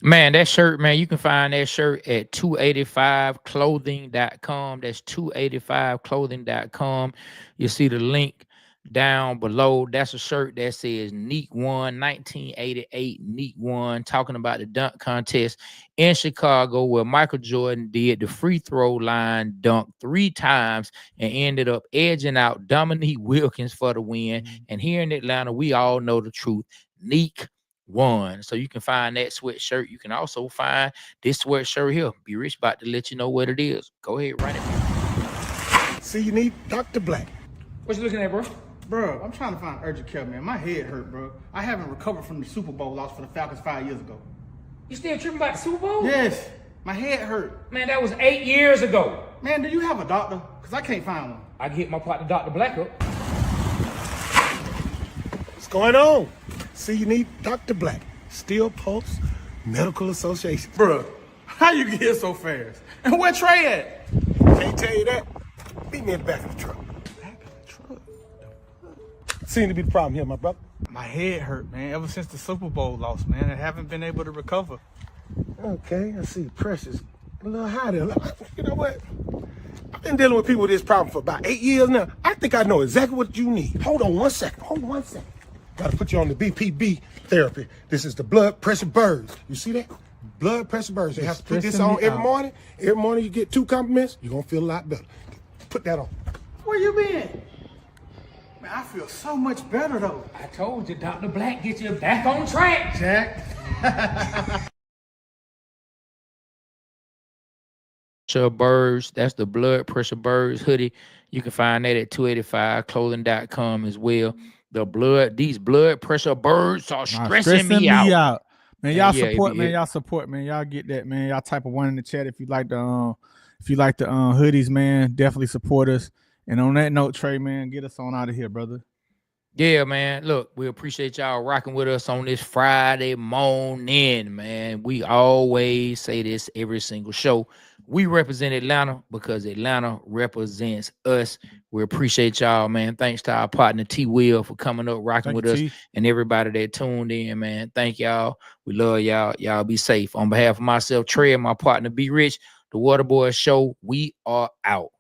Man, that shirt, man, you can find that shirt at 285clothing.com. That's 285clothing.com. You see the link down below. That's a shirt that says Neek won 1988. Neek won, talking about the dunk contest in Chicago where Michael Jordan did the free throw line dunk 3 times and ended up edging out Dominique Wilkins for the win. And here in Atlanta, we all know the truth. Neek won. So you can find that sweatshirt. You can also find this sweatshirt here. Be Rich about to let you know what it is. Go ahead, run it. See, you need Dr. Black. What you looking at, bro? Bro, I'm trying to find urgent care, man. My head hurt, bro. I haven't recovered from the Super Bowl loss for the Falcons 5 years ago. You still tripping about the Super Bowl? Yes, my head hurt. Man, that was 8 years ago. Man, do you have a doctor? Because I can't find one. I get my partner, Dr. Black, up. What's going on? See, you need Dr. Black. Steel Pulse Medical Association. Bro, how you get here so fast? And where Trey at? Can't tell you that. Meet me in the back of the truck. Back of the truck? Seem to be the problem here, my brother. My head hurt, man, ever since the Super Bowl loss, man. I haven't been able to recover. Okay, I see. Pressure's a little high there. You know what? I've been dealing with people with this problem for about 8 years now. I think I know exactly what you need. Hold on 1 second. Hold on 1 second. Gotta put you on the BPB therapy. This is the blood pressure birds. You see that? Blood pressure birds. You have to put this on every morning. Every morning you get 2 compliments, you're gonna feel a lot better. Put that on. Where you been? Man, I feel so much better, though. I told you, Dr. Black, get you back on track. Jack. Birds, that's the blood pressure birds hoodie. You can find that at 285clothing.com as well. These blood pressure birds are stressing me out. Man, y'all support, man. Y'all support, man. Y'all get that, man. Y'all type of 1 in the chat if you like the hoodies, man. Definitely support us. And on that note, Trey, man, get us on out of here, brother. Yeah, man. Look, we appreciate y'all rocking with us on this Friday morning, man. We always say this every single show. We represent Atlanta because Atlanta represents us. We appreciate y'all, man. Thanks to our partner T Will for coming up, rocking with us, and everybody that tuned in, man. Thank y'all. We love y'all. Y'all be safe. On behalf of myself, Trey, and my partner B Rich, the Waterboyz Show, we are out.